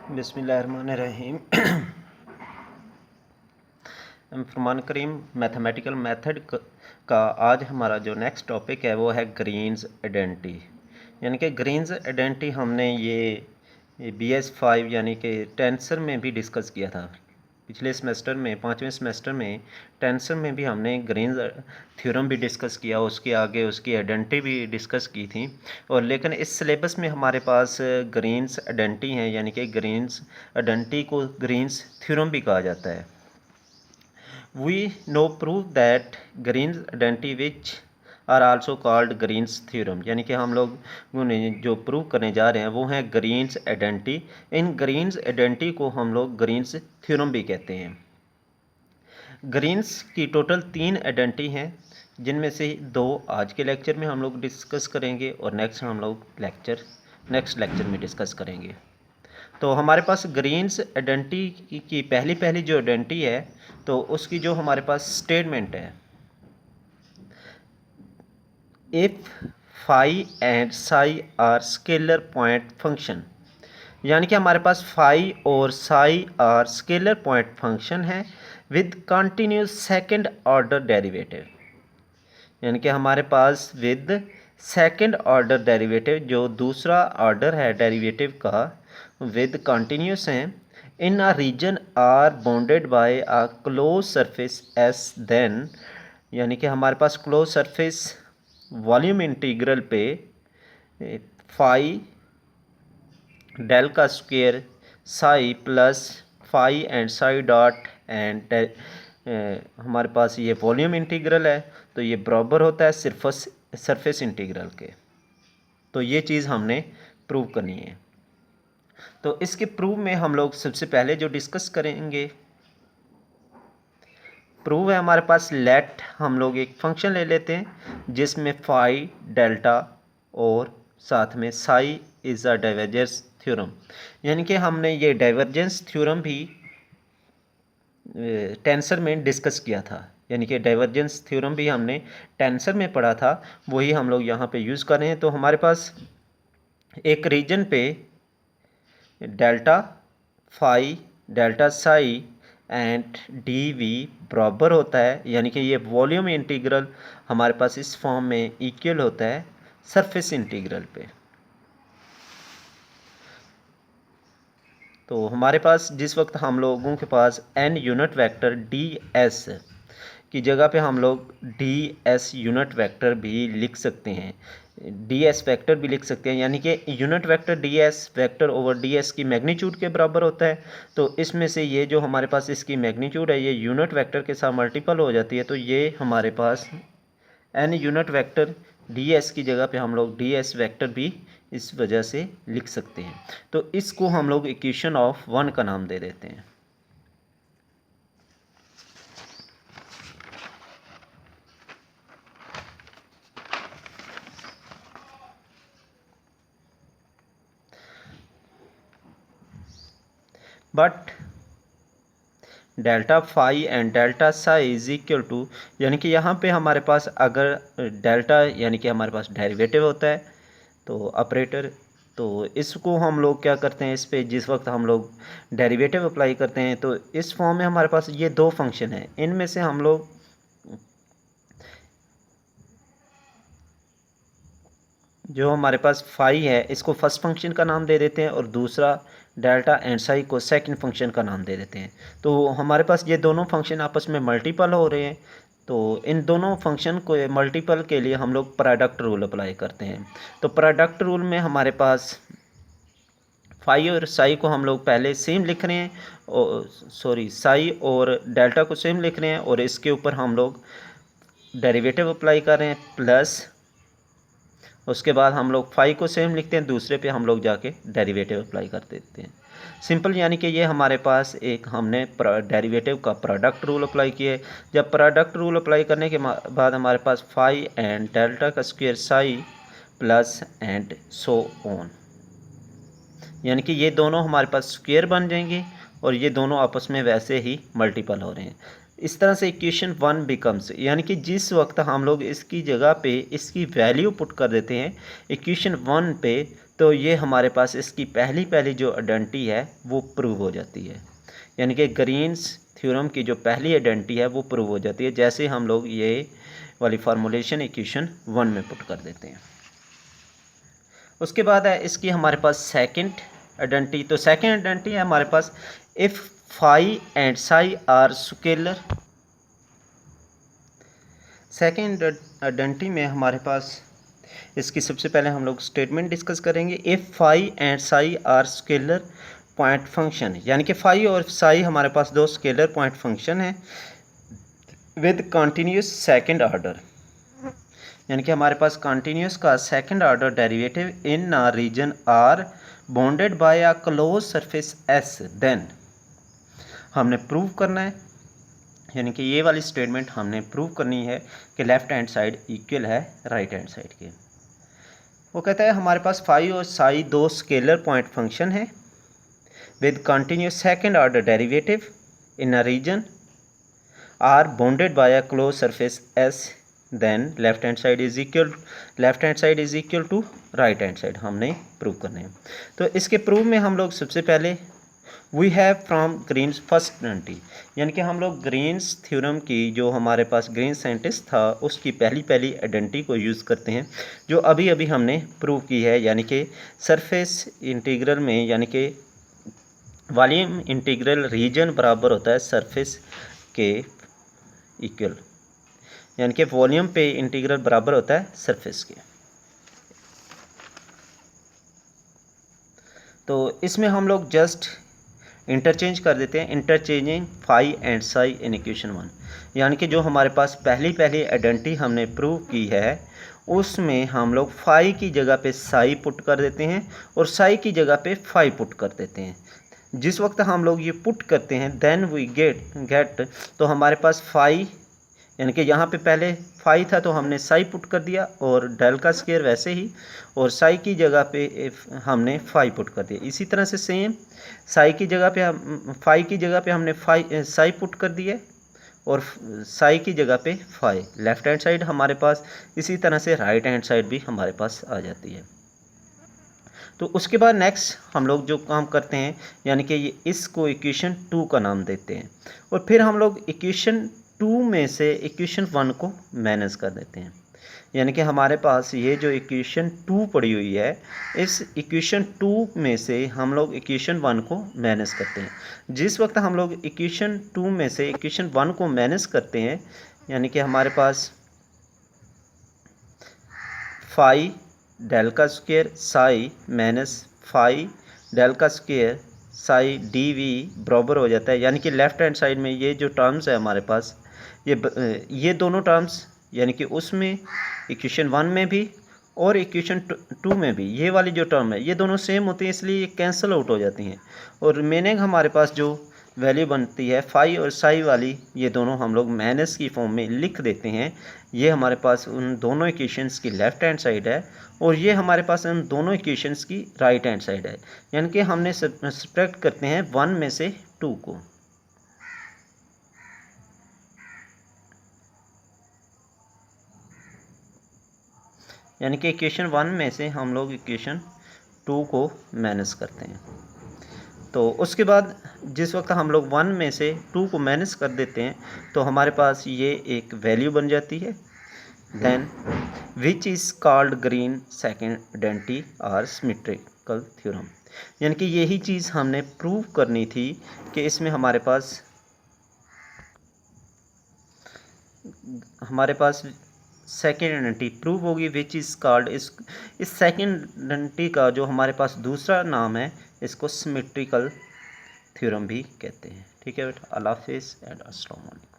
बिस्मिल्लाहिर्रहमानिर्रहीम। फरमान करीम mathematical method का आज हमारा जो नेक्स्ट टॉपिक है वो है ग्रीन्स आइडेंटिटी। यानी कि ग्रीन्स आइडेंटिटी हमने ये BS5 यानी कि टेंसर में भी डिस्कस किया था। पिछले सेमेस्टर में 5वें सेमेस्टर में टेंसर में भी हमने ग्रीन्स थ्योरम भी डिस्कस किया, उसके आगे उसकी आइडेंटिटी भी डिस्कस की थी। और लेकिन इस सिलेबस में हमारे पास ग्रीन्स आइडेंटिटी हैं, यानी कि ग्रीन्स आइडेंटिटी को ग्रीन्स थ्योरम भी कहा जाता है। We know prove that Green's identity which are also called Green's theorem, यानी कि हम लोग जो प्रूव करने जा रहे हैं वो हैं ग्रीन्स आइडेंटिटी। इन ग्रीन्स आइडेंटिटी को हम लोग ग्रीन्स थ्योरम भी कहते हैं। ग्रीन्स की टोटल 3 आइडेंटिटी हैं, जिनमें से 2 आज के लेक्चर में हम लोग डिस्कस करेंगे और नेक्स्ट लेक्चर में डिस्कस करेंगे। तो हमारे पास ग्रीन्स आइडेंटिटी की पहली जो आइडेंटिटी है तो उसकी जो हमारे पास स्टेटमेंट है, if phi and psi are scalar point function, यानी कि हमारे पास फाई और psi are scalar point function है with continuous second order derivative, यानी कि हमारे पास विद सेकंड ऑर्डर डेरिवेटिव, जो दूसरा ऑर्डर है डेरिवेटिव का, विद कंटिन्यूस हैं, in a region are bounded by a close surface S, then यानी कि हमारे पास क्लोज सरफेस वॉल्यूम इंटीग्रल पे फाई डेल का square psi plus phi and psi dot and हमारे पास ये वॉल्यूम इंटीग्रल है तो ये बराबर होता है सरफेस इंटीग्रल के। तो ये चीज़ हमने प्रूव करनी है। तो इसके प्रूव में हम लोग सबसे पहले जो डिस्कस करेंगे, प्रूव है हमारे पास लेट, हम लोग एक फंक्शन ले लेते हैं जिसमें फाई डेल्टा और साथ में Sai is a divergence theorem, यानी कि हमने ये डाइवर्जेंस थ्योरम भी टेंसर में डिस्कस किया था, यानी कि डाइवर्जेंस थ्योरम भी हमने टेंसर में पढ़ा था, वही हम लोग यहाँ पे यूज़ कर रहे हैं। तो हमारे पास एक रीजन पे delta phi delta psi and D V बराबर होता है, यानी कि ये वॉल्यूम इंटीग्रल हमारे पास इस फॉर्म में इक्वल होता है सरफेस इंटीग्रल पे। तो हमारे पास जिस वक्त हम लोगों के पास n यूनिट वेक्टर ds की जगह पे हम लोग ds यूनिट वेक्टर भी लिख सकते हैं, ds वेक्टर भी लिख सकते हैं, यानी कि unit vector ds vector over ds की मैग्नीट्यूड के बराबर होता है। तो इसमें से ये जो हमारे पास इसकी मैग्नीट्यूड है ये यूनिट वेक्टर के साथ मल्टीपल हो जाती है, तो ये हमारे पास n यूनिट वेक्टर ds की जगह पे हम लोग ds वेक्टर भी इस वजह से लिख सकते हैं। तो इसको हम लोग इक्वेशन ऑफ 1 का नाम दे देते हैं। But delta phi and delta psi is equal to, यानी कि यहाँ पे हमारे पास अगर डेल्टा यानी कि हमारे पास डेरिवेटिव होता है तो ऑपरेटर, तो इसको हम लोग क्या करते हैं, इस पे जिस वक्त हम लोग डेरिवेटिव अप्लाई करते हैं तो इस फॉर्म में हमारे पास ये 2 फंक्शन हैं, इनमें से हम लोग जो हमारे पास फाई है इसको फर्स्ट फंक्शन का नाम दे देते हैं और दूसरा डेल्टा एंड साई को सेकंड फंक्शन का नाम दे देते हैं। तो हमारे पास ये दोनों फंक्शन आपस में मल्टीपल हो रहे हैं, तो इन दोनों फंक्शन को मल्टीपल के लिए हम लोग प्रोडक्ट रूल अप्लाई करते हैं। तो प्रोडक्ट रूल में हमारे पास फाई और साई को हम लोग पहले सेम लिख रहे हैं, और साई और डेल्टा को सेम लिख रहे हैं और इसके ऊपर हम लोग डेरिवेटिव अप्लाई कर रहे हैं, प्लस उसके बाद हम लोग फाई को सेम लिखते हैं, दूसरे पे हम लोग जाके डेरिवेटिव अप्लाई कर देते हैं। सिंपल, यानी कि ये हमारे पास एक हमने डेरिवेटिव का प्रोडक्ट रूल अप्लाई किया। जब प्रोडक्ट रूल अप्लाई करने के बाद हमारे पास फाई एंड डेल्टा का square psi plus and so on, यानी कि ये दोनों हमारे पास स्क्वायर बन जाएंगे और ये दोनों आपस में वैसे ही मल्टीपल हो रहे हैं। इस तरह से इक्वेशन 1 बिकम्स, यानी कि जिस वक्त हम लोग इसकी जगह पे इसकी वैल्यू पुट कर देते हैं इक्वेशन 1 पे, तो ये हमारे पास इसकी पहली जो आइडेंटिटी है वो प्रूव हो जाती है, यानी कि ग्रीन्स थ्योरम की जो पहली आइडेंटिटी है वो प्रूव हो जाती है जैसे हम लोग ये वाली फार्मूलेशन इक्वेशन 1 में पुट कर देते हैं। उसके बाद है इसकी हमारे पास सेकंड आइडेंटिटी। तो सेकंड आइडेंटिटी है हमारे पास if phi and psi are scalar. Second identity में हमारे पास इसकी सबसे पहले हम लोग स्टेटमेंट डिस्कस करेंगे। If phi and psi are scalar point function, यानी कि फाई और साई हमारे पास दो स्केलर पॉइंट फंक्शन है विद कंटिन्यूस सेकंड ऑर्डर, यानी कि हमारे पास कंटिन्यूस का second order derivative in a region are bounded by a close surface S, then हमने प्रूव करना है, यानी कि ये वाली स्टेटमेंट हमने प्रूव करनी है कि लेफ्ट हैंड साइड इक्वल है राइट हैंड साइड के। वो कहता है हमारे पास फाई और साई दो स्केलर पॉइंट फंक्शन है with continuous second order derivative in a region are bounded by a closed surface S, then left hand side is equal to right hand side हमने प्रूव करने हैं। तो इसके प्रूव में हम लोग सबसे पहले we have from Green's first identity, यानी कि हम लोग ग्रीन्स थ्योरम की जो हमारे पास ग्रीन साइंटिस्ट था उसकी पहली आइडेंटिटी को यूज़ करते हैं जो अभी अभी हमने प्रूव की है, यानी कि सरफेस इंटीग्रल में, यानी कि वॉल्यूम इंटीग्रल रीजन बराबर होता है सरफेस के इक्वल, यानी कि वॉल्यूम पे इंटीग्रल बराबर होता है सरफेस के। तो इसमें हम लोग जस्ट इंटरचेंज कर देते हैं, interchanging phi and psi in equation 1, यानी कि जो हमारे पास पहली आइडेंटिटी हमने प्रूव की है उसमें हम लोग फाई की जगह पे साई पुट कर देते हैं और साई की जगह पे फाई पुट कर देते हैं। जिस वक्त हम लोग ये पुट करते हैं देन वी गेट तो हमारे पास फाई, यानी कि यहाँ पे पहले फाई था तो हमने साई पुट कर दिया और डेल का स्क्वायर वैसे ही, और साई की जगह पे हमने फाई पुट कर दिया। इसी तरह से सेम साई की जगह पे फाई की जगह पे हमने साई पुट कर दिया और साई की जगह पे फाई। लेफ्ट हैंड साइड हमारे पास, इसी तरह से राइट हैंड साइड भी हमारे पास आ जाती है। तो उसके बाद नेक्स्ट हम लोग जो काम करते हैं, यानी कि ये इसको इक्वेशन 2 का नाम देते हैं और फिर हम लोग इक्वेशन 2 में से इक्वेशन 1 को माइनस कर देते हैं, यानी कि हमारे पास ये जो इक्वेशन 2 पड़ी हुई है इस इक्वेशन 2 में से हम लोग इक्वेशन 1 को माइनस करते हैं। जिस वक्त हम लोग इक्वेशन 2 में से इक्वेशन 1 को माइनस करते हैं, यानी कि हमारे पास फाई डेल का square psi minus phi del का स्क्वायर साई डी वी बराबर हो जाता है, यानी कि लेफ्ट हैंड साइड में ये जो टर्म्स है हमारे पास ये दोनों टर्म्स, यानी कि उसमें इक्वेशन 1 में भी और इक्वेशन 2 में भी ये वाली जो टर्म है ये दोनों सेम होती है, इसलिए ये कैंसिल आउट हो जाती हैं और रिमेनिंग हमारे पास जो वैल्यू बनती है फाई और साई वाली ये दोनों हम लोग माइनस की फॉर्म में लिख देते हैं। ये हमारे पास उन दोनों इक्वेशंस की लेफ़्ट हैंड साइड है और ये हमारे पास उन दोनों इक्वेशंस की राइट हैंड साइड है, यानी कि हमने सब्ट्रैक्ट करते हैं 1 में से 2 को। यानी कि इक्वेशन 1 में से हम लोग इक्वेशन 2 को माइनस करते हैं। तो उसके बाद जिस वक्त हम लोग 1 में से 2 को माइनस कर देते हैं तो हमारे पास ये एक वैल्यू बन जाती है, then which is called Green second identity और सिमेट्रिकल थ्योरम, यानी कि यही चीज़ हमने प्रूव करनी थी कि इसमें हमारे पास सेकेंड आइडेंटिटी प्रूव होगी विच इज़ कॉल्ड, इस सेकेंड आइडेंटिटी का जो हमारे पास दूसरा नाम है इसको सिमेट्रिकल थ्योरम भी कहते हैं। ठीक है बेटा, अल्लाह हाफिज़ एंड अस्सलाम वालेकुम।